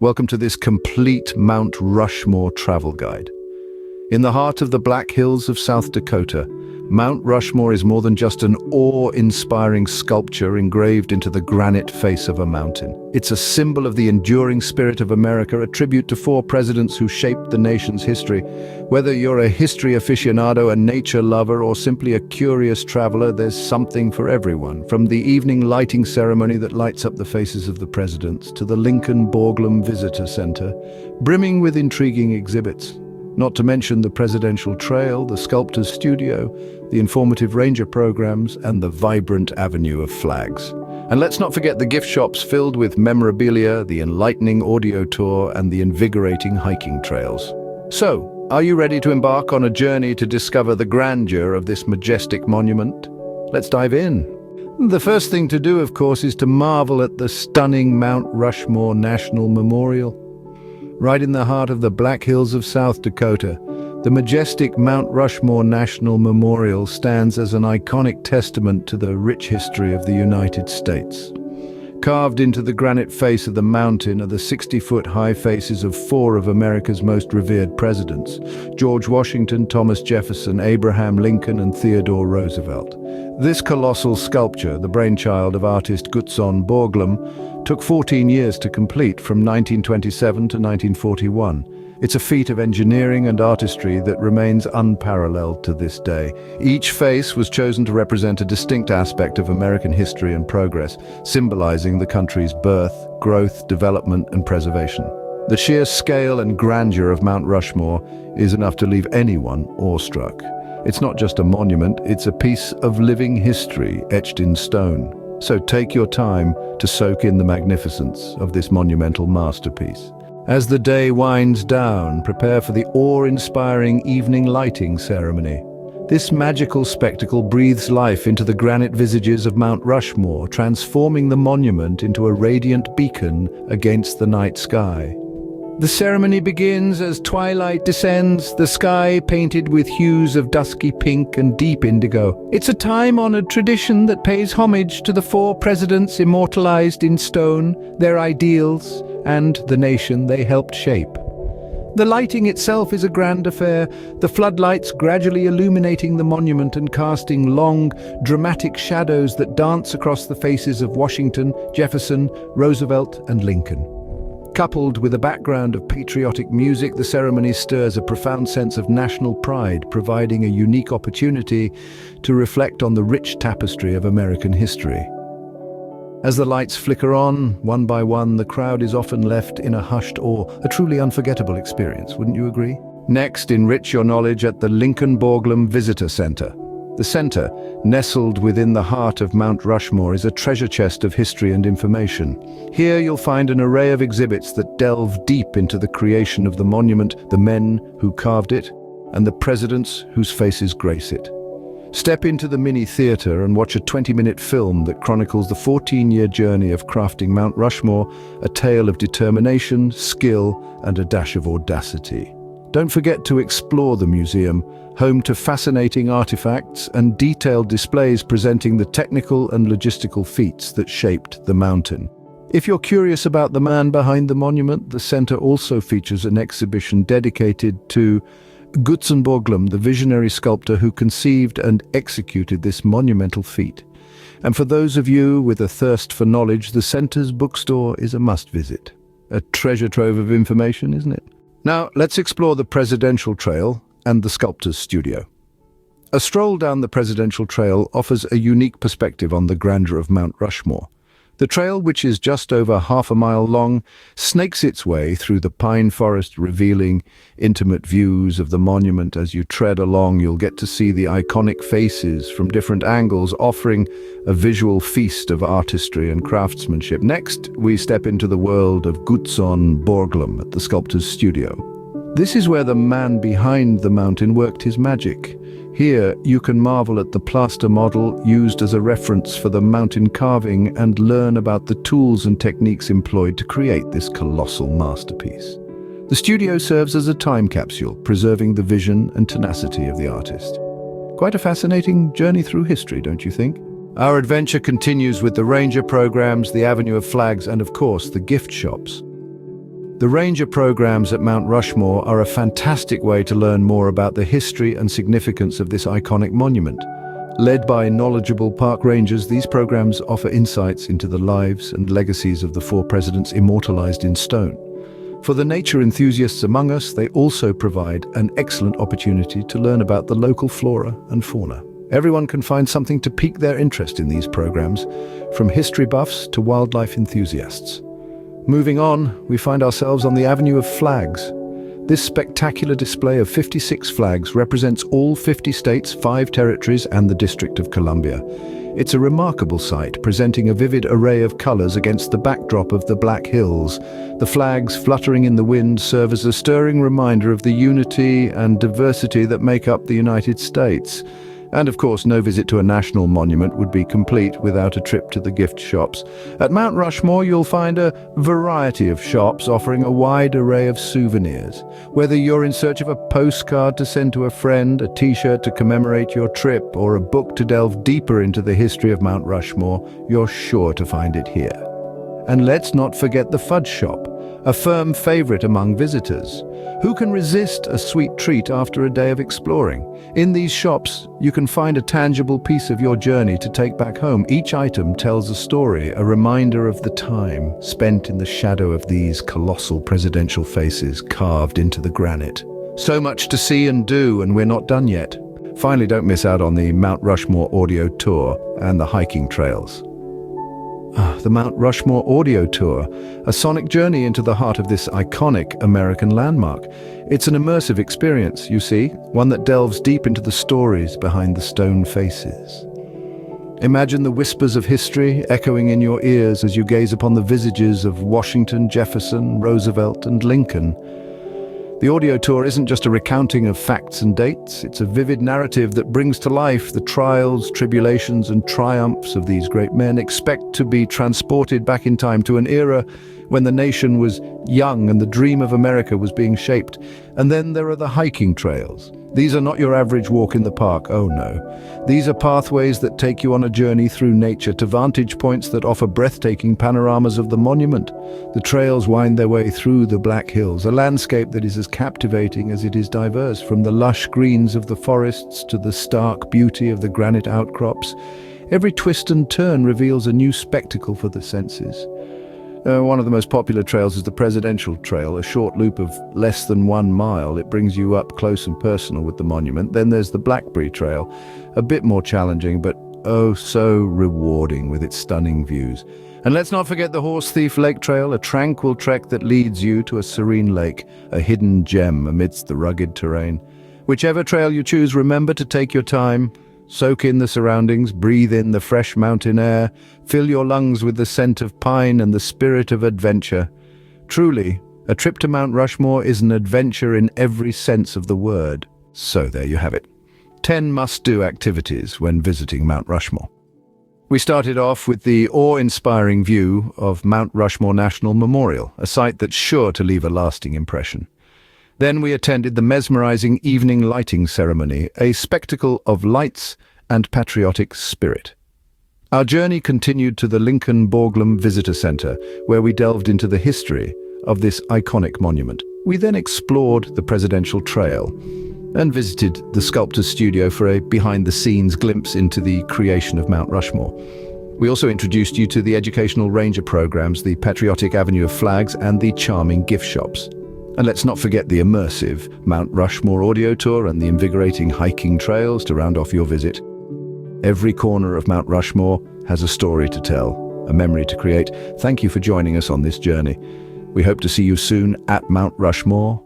Welcome to this complete Mount Rushmore travel guide. In the heart of the Black Hills of South Dakota, Mount Rushmore is more than just an awe-inspiring sculpture engraved into the granite face of a mountain. It's a symbol of the enduring spirit of America, a tribute to four presidents who shaped the nation's history. Whether you're a history aficionado, a nature lover, or simply a curious traveler, there's something for everyone. From the evening lighting ceremony that lights up the faces of the presidents, to the Lincoln Borglum Visitor Center, brimming with intriguing exhibits. Not to mention the Presidential Trail, the Sculptor's Studio, the informative ranger programs, and the vibrant avenue of flags. And let's not forget the gift shops filled with memorabilia, the enlightening audio tour, and the invigorating hiking trails. So, are you ready to embark on a journey to discover the grandeur of this majestic monument? Let's dive in. The first thing to do, of course, is to marvel at the stunning Mount Rushmore National Memorial. Right in the heart of the Black Hills of South Dakota, the majestic Mount Rushmore National Memorial stands as an iconic testament to the rich history of the United States. Carved into the granite face of the mountain are the 60-foot-high faces of four of America's most revered presidents: George Washington, Thomas Jefferson, Abraham Lincoln, and Theodore Roosevelt. This colossal sculpture, the brainchild of artist Gutzon Borglum, took 14 years to complete, from 1927 to 1941. It's a feat of engineering and artistry that remains unparalleled to this day. Each face was chosen to represent a distinct aspect of American history and progress, symbolizing the country's birth, growth, development, and preservation. The sheer scale and grandeur of Mount Rushmore is enough to leave anyone awestruck. It's not just a monument, it's a piece of living history etched in stone. So take your time to soak in the magnificence of this monumental masterpiece. As the day winds down, prepare for the awe-inspiring evening lighting ceremony. This magical spectacle breathes life into the granite visages of Mount Rushmore, transforming the monument into a radiant beacon against the night sky. The ceremony begins as twilight descends, the sky painted with hues of dusky pink and deep indigo. It's a time-honored tradition that pays homage to the four presidents immortalized in stone, their ideals, and the nation they helped shape. The lighting itself is a grand affair, the floodlights gradually illuminating the monument and casting long, dramatic shadows that dance across the faces of Washington, Jefferson, Roosevelt, and Lincoln. Coupled with a background of patriotic music, the ceremony stirs a profound sense of national pride, providing a unique opportunity to reflect on the rich tapestry of American history. As the lights flicker on, one by one, the crowd is often left in a hushed awe, a truly unforgettable experience, wouldn't you agree? Next, enrich your knowledge at the Lincoln Borglum Visitor Center. The center, nestled within the heart of Mount Rushmore, is a treasure chest of history and information. Here you'll find an array of exhibits that delve deep into the creation of the monument, the men who carved it, and the presidents whose faces grace it. Step into the mini theater and watch a 20-minute film that chronicles the 14-year journey of crafting Mount Rushmore, a tale of determination, skill, and a dash of audacity. Don't forget to explore the museum, home to fascinating artifacts and detailed displays presenting the technical and logistical feats that shaped the mountain. If you're curious about the man behind the monument, the center also features an exhibition dedicated to Gutzon Borglum, the visionary sculptor who conceived and executed this monumental feat. And for those of you with a thirst for knowledge, the center's bookstore is a must-visit. A treasure trove of information, isn't it? Now, let's explore the Presidential Trail and the Sculptor's Studio. A stroll down the Presidential Trail offers a unique perspective on the grandeur of Mount Rushmore. The trail, which is just over half a mile long, snakes its way through the pine forest, revealing intimate views of the monument. As you tread along, you'll get to see the iconic faces from different angles, offering a visual feast of artistry and craftsmanship. Next, we step into the world of Gutzon Borglum at the Sculptor's Studio. This is where the man behind the mountain worked his magic. Here, you can marvel at the plaster model used as a reference for the mountain carving and learn about the tools and techniques employed to create this colossal masterpiece. The studio serves as a time capsule, preserving the vision and tenacity of the artist. Quite a fascinating journey through history, don't you think? Our adventure continues with the ranger programs, the avenue of flags, and of course, the gift shops. The ranger programs at Mount Rushmore are a fantastic way to learn more about the history and significance of this iconic monument. Led by knowledgeable park rangers, these programs offer insights into the lives and legacies of the four presidents immortalized in stone. For the nature enthusiasts among us, they also provide an excellent opportunity to learn about the local flora and fauna. Everyone can find something to pique their interest in these programs, from history buffs to wildlife enthusiasts. Moving on, we find ourselves on the Avenue of Flags. This spectacular display of 56 flags represents all 50 states, 5 territories, and the District of Columbia. It's a remarkable sight, presenting a vivid array of colors against the backdrop of the Black Hills. The flags fluttering in the wind serve as a stirring reminder of the unity and diversity that make up the United States. And of course, no visit to a national monument would be complete without a trip to the gift shops. At Mount Rushmore, you'll find a variety of shops offering a wide array of souvenirs. Whether you're in search of a postcard to send to a friend, a t-shirt to commemorate your trip, or a book to delve deeper into the history of Mount Rushmore, you're sure to find it here. And let's not forget the fudge shop, a firm favorite among visitors. Who can resist a sweet treat after a day of exploring? In these shops, you can find a tangible piece of your journey to take back home. Each item tells a story, a reminder of the time spent in the shadow of these colossal presidential faces carved into the granite. So much to see and do, and we're not done yet. Finally, don't miss out on the Mount Rushmore audio tour and the hiking trails. The Mount Rushmore audio tour, a sonic journey into the heart of this iconic American landmark. It's an immersive experience, you see, one that delves deep into the stories behind the stone faces. Imagine the whispers of history echoing in your ears as you gaze upon the visages of Washington, Jefferson, Roosevelt, and Lincoln. The audio tour isn't just a recounting of facts and dates, it's a vivid narrative that brings to life the trials, tribulations, and triumphs of these great men. Expect to be transported back in time to an era when the nation was young and the dream of America was being shaped. And then there are the hiking trails. These are not your average walk in the park, oh no. These are pathways that take you on a journey through nature to vantage points that offer breathtaking panoramas of the monument. The trails wind their way through the Black Hills, a landscape that is as captivating as it is diverse, from the lush greens of the forests to the stark beauty of the granite outcrops. Every twist and turn reveals a new spectacle for the senses. One of the most popular trails is the Presidential Trail, a short loop of less than 1 mile. It brings you up close and personal with the monument. Then there's the Blackberry Trail, a bit more challenging, but oh so rewarding with its stunning views. And let's not forget the Horse Thief Lake Trail, a tranquil trek that leads you to a serene lake, a hidden gem amidst the rugged terrain. Whichever trail you choose, remember to take your time. Soak in the surroundings, breathe in the fresh mountain air, fill your lungs with the scent of pine and the spirit of adventure. Truly, a trip to Mount Rushmore is an adventure in every sense of the word. So there you have it. 10 must-do activities when visiting Mount Rushmore. We started off with the awe-inspiring view of Mount Rushmore National Memorial, a site that's sure to leave a lasting impression. Then we attended the mesmerizing evening lighting ceremony, a spectacle of lights and patriotic spirit. Our journey continued to the Lincoln Borglum Visitor Center, where we delved into the history of this iconic monument. We then explored the Presidential Trail and visited the sculptor's studio for a behind-the-scenes glimpse into the creation of Mount Rushmore. We also introduced you to the educational ranger programs, the patriotic Avenue of Flags, and the charming gift shops. And let's not forget the immersive Mount Rushmore audio tour and the invigorating hiking trails to round off your visit. Every corner of Mount Rushmore has a story to tell, a memory to create. Thank you for joining us on this journey. We hope to see you soon at Mount Rushmore.